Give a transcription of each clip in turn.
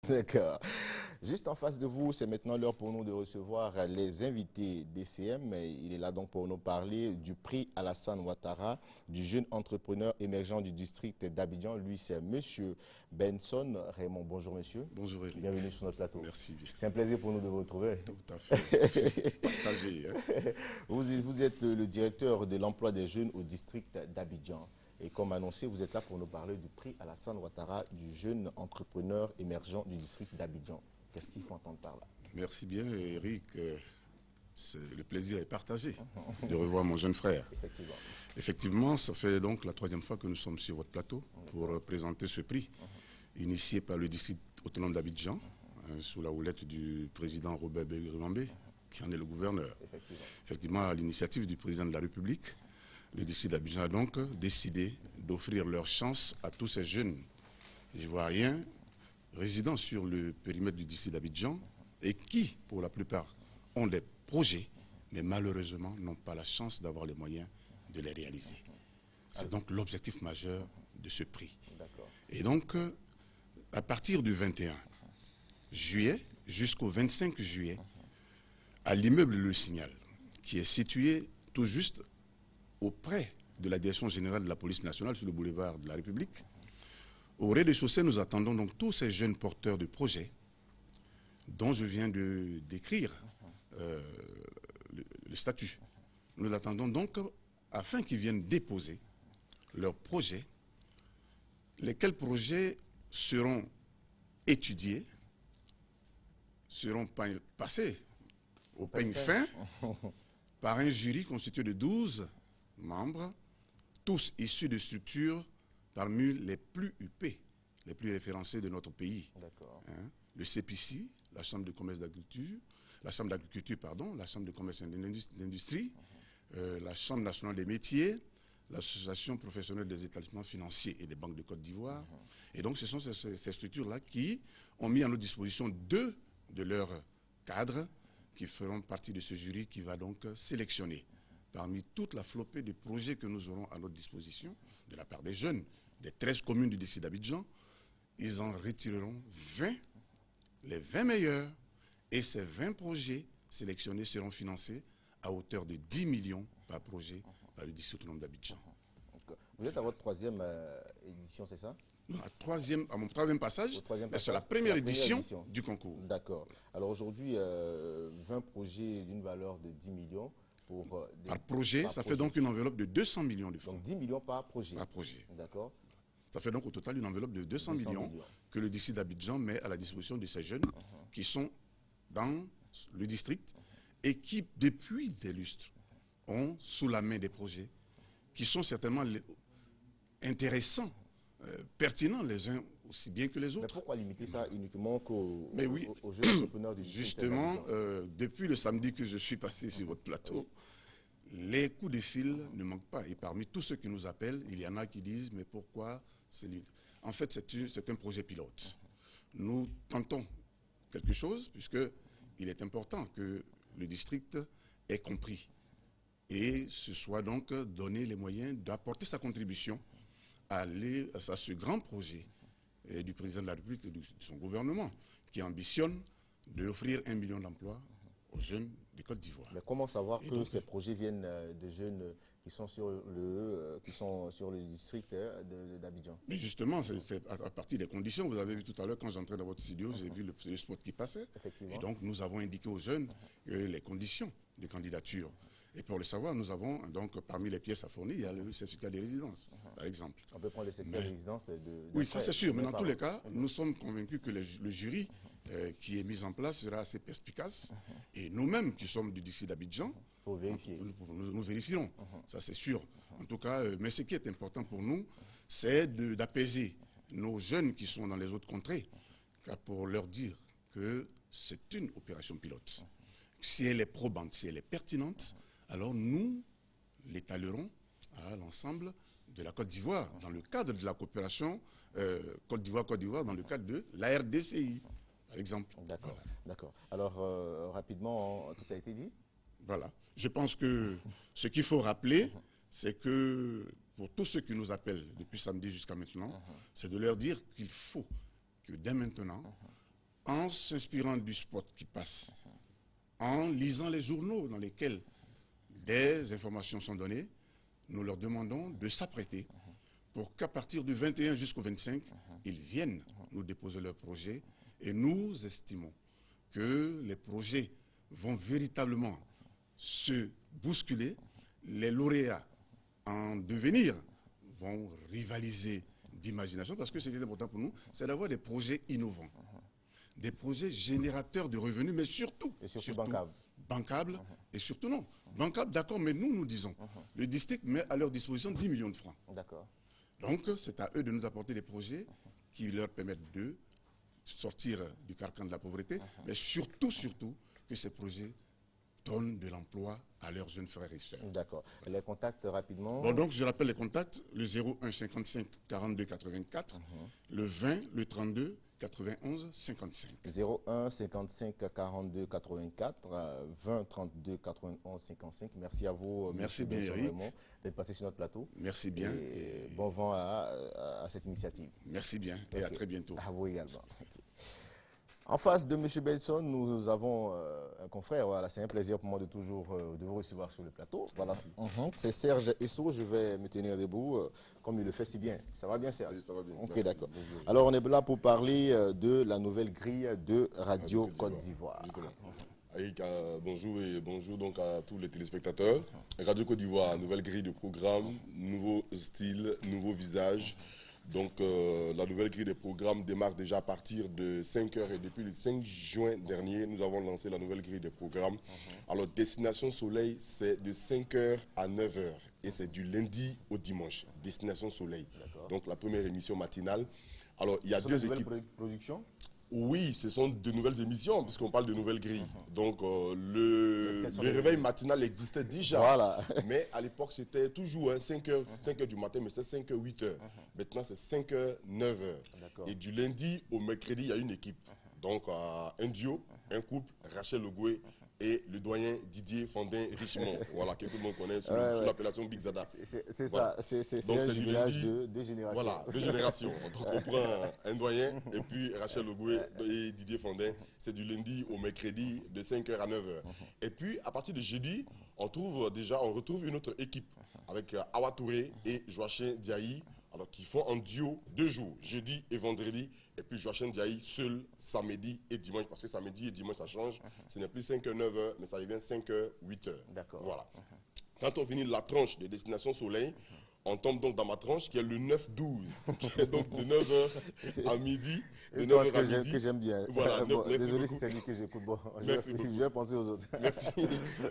D'accord. Juste en face de vous, c'est maintenant l'heure pour nous de recevoir les invités d'ECM. Il est là donc pour nous parler du prix Alassane Ouattara, du jeune entrepreneur émergent du district d'Abidjan. Lui, c'est Monsieur Benson Raymond. Bonjour, monsieur. Bonjour Eric. Bienvenue sur notre plateau. Merci. C'est un plaisir pour nous de vous retrouver. Tout à fait. Partagé. Hein. Vous êtes le directeur de l'emploi des jeunes au district d'Abidjan. Et comme annoncé, vous êtes là pour nous parler du prix Alassane Ouattara, du jeune entrepreneur émergent du district d'Abidjan. Qu'est-ce qu'il faut entendre par là? Merci bien Eric. Le plaisir est partagé de revoir mon jeune frère. Effectivement. Effectivement, ça fait donc la troisième fois que nous sommes sur votre plateau pour présenter ce prix, initié par le district autonome d'Abidjan, sous la houlette du président Robert Bégué-Rwambé, qui en est le gouverneur. Effectivement, à l'initiative du président de la République, le district d'Abidjan a donc décidé d'offrir leur chance à tous ces jeunes Ivoiriens résidant sur le périmètre du district d'Abidjan et qui, pour la plupart, ont des projets, mais malheureusement n'ont pas la chance d'avoir les moyens de les réaliser. C'est donc l'objectif majeur de ce prix. Et donc, à partir du 21 juillet jusqu'au 25 juillet, à l'immeuble Le Signal, qui est situé tout juste auprès de la Direction générale de la police nationale sur le boulevard de la République, au rez-de-chaussée, nous attendons donc tous ces jeunes porteurs de projets dont je viens de décrire le statut. Nous attendons donc afin qu'ils viennent déposer leurs projets, lesquels projets seront étudiés, seront passés au peigne fin par un jury constitué de 12 membres, tous issus de structures parmi les plus huppées, les plus référencées de notre pays. Hein, le CPC, la Chambre de commerce d'agriculture, la Chambre d'agriculture, pardon, la Chambre de commerce et d'industrie, la Chambre nationale des métiers, l'Association professionnelle des établissements financiers et des banques de Côte d'Ivoire. Et donc, ce sont ces structures-là qui ont mis à notre disposition deux de leurs cadres qui feront partie de ce jury qui va donc sélectionner parmi toute la flopée de projets que nous aurons à notre disposition de la part des jeunes, des 13 communes du district d'Abidjan. Ils en retireront 20, les 20 meilleurs, et ces 20 projets sélectionnés seront financés à hauteur de 10 millions par projet par le district autonome d'Abidjan. Vous êtes à votre troisième édition, c'est ça? Non, à mon troisième passage, c'est la première édition du concours. D'accord. Alors aujourd'hui, 20 projets d'une valeur de 10 millions. Par projet, ça fait donc une enveloppe de 200 millions de francs. Donc 10 millions par projet. Par projet. D'accord. Ça fait donc au total une enveloppe de 200 millions que le district d'Abidjan met à la disposition de ces jeunes qui sont dans le district et qui, depuis des lustres, ont sous la main des projets qui sont certainement intéressants, pertinents les uns aussi bien que les autres. Mais pourquoi limiter ça uniquement aux jeunes entrepreneurs du district? Justement, depuis le samedi que je suis passé sur votre plateau, les coups de fil ne manquent pas. Et parmi tous ceux qui nous appellent, il y en a qui disent « mais pourquoi ?» En fait, c'est un projet pilote. Nous tentons quelque chose puisqu'il est important que le district ait compris et se soit donc donné les moyens d'apporter sa contribution à ce grand projet du président de la République et de son gouvernement qui ambitionne d'offrir 1 million d'emplois aux jeunes de Côte d'Ivoire. Mais comment savoir que ces projets viennent de jeunes qui sont sur le district d'Abidjan? Mais justement, c'est à partir des conditions. Vous avez vu tout à l'heure, quand j'entrais dans votre studio, j'ai vu le spot qui passait. Et donc, nous avons indiqué aux jeunes les conditions de candidature. Et pour le savoir, nous avons donc parmi les pièces à fournir, il y a le certificat de résidence, par exemple. On peut prendre le certificat de résidence oui, ça c'est sûr. Mais dans tous les cas, nous sommes convaincus que le jury qui est mis en place sera assez perspicace. Et nous-mêmes, qui sommes du district d'Abidjan, nous vérifierons. Ça c'est sûr. En tout cas, mais ce qui est important pour nous, c'est d'apaiser nos jeunes qui sont dans les autres contrées, pour leur dire que c'est une opération pilote. Si elle est probante, si elle est pertinente, alors nous l'étalerons à l'ensemble de la Côte d'Ivoire, dans le cadre de la coopération Côte d'Ivoire-Côte d'Ivoire, dans le cadre de la RDCI, par exemple. D'accord, d'accord. Alors, rapidement, tout a été dit? Voilà. Je pense que ce qu'il faut rappeler, c'est que pour tous ceux qui nous appellent depuis samedi jusqu'à maintenant, c'est de leur dire qu'il faut que dès maintenant, en s'inspirant du spot qui passe, en lisant les journaux dans lesquels des informations sont données, nous leur demandons de s'apprêter pour qu'à partir du 21 jusqu'au 25, ils viennent nous déposer leurs projets et nous estimons que les projets vont véritablement se bousculer, les lauréats en devenir vont rivaliser d'imagination parce que ce qui est important pour nous, c'est d'avoir des projets innovants, des projets générateurs de revenus, mais surtout bancables et surtout non. Bancables, d'accord, mais nous disons, le district met à leur disposition 10 millions de francs. D'accord. Donc, c'est à eux de nous apporter des projets qui leur permettent de sortir du carcan de la pauvreté, mais surtout que ces projets donnent de l'emploi à leurs jeunes frères et sœurs. D'accord. Les contacts rapidement. Bon, donc, je rappelle les contacts, le 01 55 42 84, le 20, le 32, 91 55. 01 55 42 84 20 32 91 55. Merci à vous. Merci bien, Eric, d'être passé sur notre plateau. Merci bien. Et bon vent à cette initiative. Merci bien et à très bientôt. À vous également. Okay. En face de M. Belson, nous avons un confrère. Voilà, c'est un plaisir pour moi de toujours de vous recevoir sur le plateau. Voilà. C'est Serge Esso. Je vais me tenir debout comme il le fait si bien. Ça va bien, Serge? Oui, ça va bien. Ok, d'accord. Alors, on est là pour parler de la nouvelle grille de Radio Côte d'Ivoire. Eric, bonjour et bonjour donc à tous les téléspectateurs. Radio Côte d'Ivoire, nouvelle grille de programme, nouveau style, nouveau visage. Donc la nouvelle grille des programmes démarre déjà à partir de 5 h et depuis le 5 juin dernier, nous avons lancé la nouvelle grille des programmes. Alors Destination Soleil, c'est de 5 h à 9 h et c'est du lundi au dimanche. Destination Soleil. Donc la première émission matinale. Alors il y a deux équipes. Productions. Oui, ce sont de nouvelles émissions, puisqu'on parle de nouvelles grilles. Donc, le réveil matinal existait déjà. Voilà. Mais à l'époque, c'était toujours 5 h du matin, mais c'est 5 h, 8 h. Maintenant, c'est 5 h, 9 h. Et du lundi au mercredi, il y a une équipe. Donc, un duo, un couple, Rachel Ogoué et le doyen Didier Fandin-Richemont, voilà, que tout le monde connaît sous l'appellation Big Zada. C'est ça, c'est un jumelage de deux générations. Voilà, deux générations. Donc on prend un doyen et puis Rachel Ogoué et Didier Fandin. C'est du lundi au mercredi de 5 h à 9 h. Et puis à partir de jeudi, on retrouve une autre équipe avec Awa Touré et Joachim Diaye. Alors qui font en duo 2 jours, jeudi et vendredi, et puis Joachim Diaye seul samedi et dimanche, parce que samedi et dimanche ça change, ce n'est plus 5 h, 9 h, mais ça devient 5 h, 8 h. D'accord. Voilà. Quand on finit la tranche de Destination Soleil, on tombe donc dans ma tranche qui est le 9-12, qui est donc de 9 h à midi, de 9 h à midi. Que j'aime bien. Voilà, désolé si c'est lui que j'écoute. Bon, je vais penser aux autres. Merci.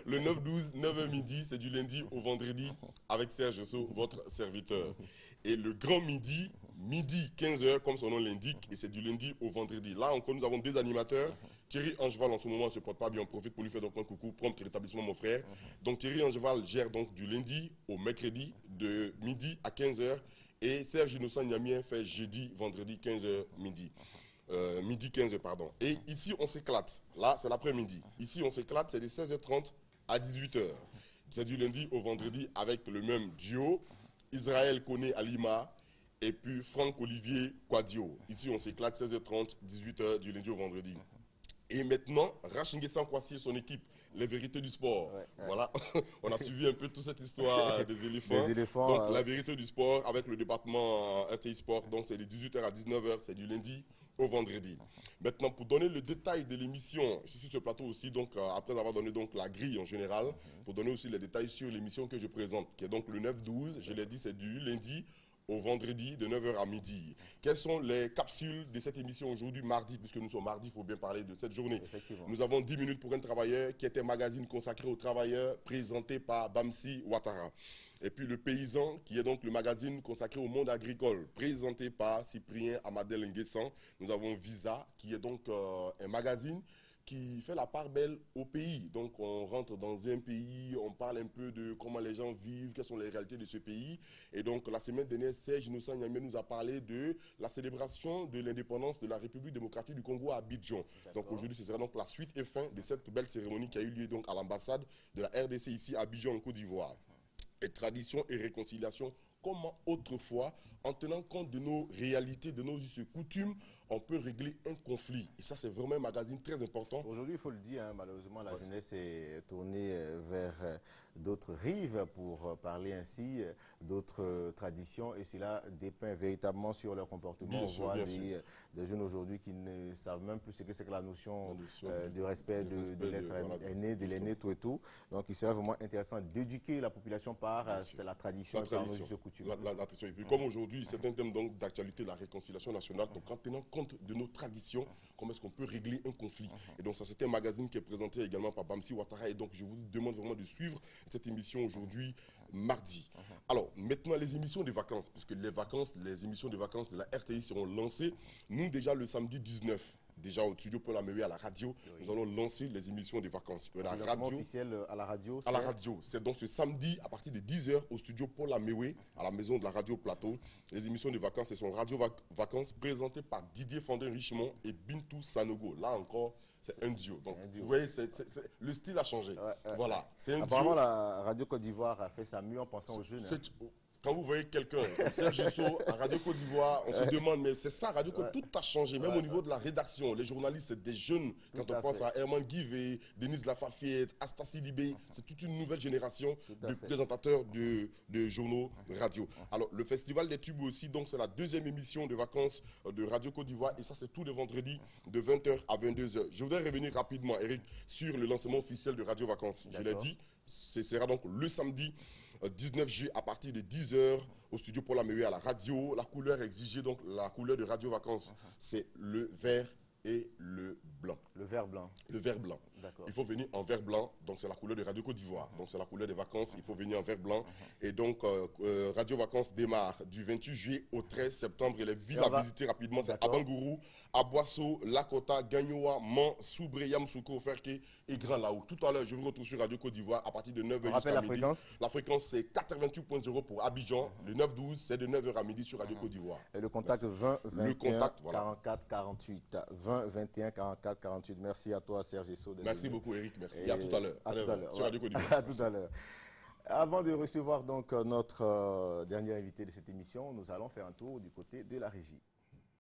Le 9-12, 9 h midi, c'est du lundi au vendredi avec Serge Esso, votre serviteur. Et le grand midi, midi 15 h, comme son nom l'indique, et c'est du lundi au vendredi. Là encore, nous avons 2 animateurs. Thierry Angeval, en ce moment, ne se porte pas bien. On profite pour lui faire donc un coucou, prompt rétablissement, mon frère. Donc Thierry Angeval gère donc du lundi au mercredi, de midi à 15 h. Et Serge Innocent Niamien fait jeudi, vendredi, 15 h midi. Midi 15 h, pardon. Et ici, on s'éclate. Là, c'est l'après-midi. Ici, on s'éclate, c'est de 16 h 30 à 18 h. C'est du lundi au vendredi avec le même duo. Israël Koné Alima et puis Franck-Olivier Quadio. Ici, on s'éclate 16 h 30, 18 h du lundi au vendredi. Et maintenant, Rachingue Sankwasi et son équipe, les vérités du sport. Voilà, on a suivi un peu toute cette histoire des éléphants. Donc, la vérité du sport avec le département RTI Sport. Donc, c'est de 18 h à 19 h, c'est du lundi au vendredi. Maintenant, pour donner le détail de l'émission, je suis sur ce plateau aussi, donc après avoir donné donc la grille en général, pour donner aussi les détails sur l'émission que je présente, qui est donc le 9-12, je l'ai dit, c'est du lundi au vendredi de 9 h à midi. Quelles sont les capsules de cette émission aujourd'hui, mardi, puisque nous sommes mardi, il faut bien parler de cette journée. Nous avons 10 minutes pour un travailleur, qui est un magazine consacré aux travailleurs, présenté par Bamsi Ouattara. Et puis le paysan, qui est donc le magazine consacré au monde agricole, présenté par Cyprien Amadel Nguessan. Nous avons Visa, qui est donc un magazine qui fait la part belle au pays. Donc on rentre dans un pays, on parle un peu de comment les gens vivent, quelles sont les réalités de ce pays. Et donc la semaine dernière, Serge Innocent Niamien nous a parlé de la célébration de l'indépendance de la République démocratique du Congo à Abidjan. Donc aujourd'hui, ce sera donc la suite et fin de cette belle cérémonie qui a eu lieu donc à l'ambassade de la RDC ici à Abidjan en Côte d'Ivoire. Et tradition et réconciliation, comment autrefois, en tenant compte de nos réalités, de nos us et coutumes, on peut régler un conflit. Et ça, c'est vraiment un magazine très important. Aujourd'hui, il faut le dire, hein, malheureusement, la jeunesse est tournée vers d'autres rives, pour parler ainsi, d'autres traditions, et cela dépeint véritablement sur leur comportement. Bien On sûr, voit bien des jeunes aujourd'hui qui ne savent même plus ce que c'est que la notion de respect de respect de l'être voilà, aîné, de l'aîné, tout et tout. Donc, il serait vraiment intéressant d'éduquer la population par la tradition, par nos us et coutumes. La tradition. Et puis, comme aujourd'hui, c'est un thème d'actualité, la réconciliation nationale, donc en tenant compte de nos traditions, comment est-ce qu'on peut régler un conflit. Et donc, ça, c'était un magazine qui est présenté également par Bamsi Ouattara. Et donc, je vous demande vraiment de suivre cette émission aujourd'hui, mardi. Alors, maintenant, les émissions des vacances, puisque les émissions de vacances de la RTI seront lancées. Nous, déjà, le samedi 19, déjà au studio Paul Améwé à la radio, nous allons lancer les émissions des vacances. La radio officiel à la radio. À la radio, c'est donc ce samedi à partir de 10h au studio Paul Améwé, à la maison de la radio Plateau. Les émissions de vacances, ce sont Radio Vacances présentées par Didier Fandin Richemont et Bintou Sanogo. Là encore, c'est un duo. Donc, vous voyez, le style a changé. Voilà, c'est un apparemment, duo. la radio Côte d'Ivoire a fait ça mieux en pensant aux jeunes. Quand vous voyez quelqu'un comme Serge Jusso à Radio Côte d'Ivoire, on se demande, mais c'est ça, Radio Côte, tout a changé, même au niveau de la rédaction. Les journalistes, c'est des jeunes. Quand on pense à Herman Guivet, Denise Lafafiette, Astassi Libé, c'est toute une nouvelle génération de présentateurs de journaux radio. Alors, le Festival des Tubes aussi, donc c'est la deuxième émission de vacances de Radio Côte d'Ivoire, et ça, c'est tous les vendredis de 20h à 22h. Je voudrais revenir rapidement, Eric, sur le lancement officiel de Radio Vacances. Je l'ai dit, ce sera donc le samedi 19 juillet à partir de 10h au studio Paul Améwé à la radio. La couleur exigée, donc la couleur de Radio Vacances, c'est le vert et le blanc. Le vert blanc. Le vert blanc. Il faut venir en vert blanc, donc c'est la couleur de Radio Côte d'Ivoire. Donc c'est la couleur des vacances, il faut venir en vert blanc. Et donc Radio Vacances démarre du 28 juillet au 13 septembre. Et les villes à visiter rapidement, c'est Abangourou, Aboissou, Lakota, Gagnoa, Mans, Soubré, Yamsoukro, Ferké et Grand Lao. Tout à l'heure, je vous retrouve sur Radio Côte d'Ivoire à partir de 9h jusqu'à la midi. fréquence. La fréquence, c'est 88.0 pour Abidjan. Le 9-12, c'est de 9h à midi sur Radio Côte d'Ivoire. Et le contact 20 21 le contact, voilà. 44 48. 20 21 44 48. Merci à toi, Serge Jusso. Merci beaucoup, Eric. Merci. Et à tout à l'heure. À tout à l'heure. Sur Radio Côte d'Ivoire. À tout à l'heure. Avant de recevoir donc notre dernier invité de cette émission, nous allons faire un tour du côté de la régie.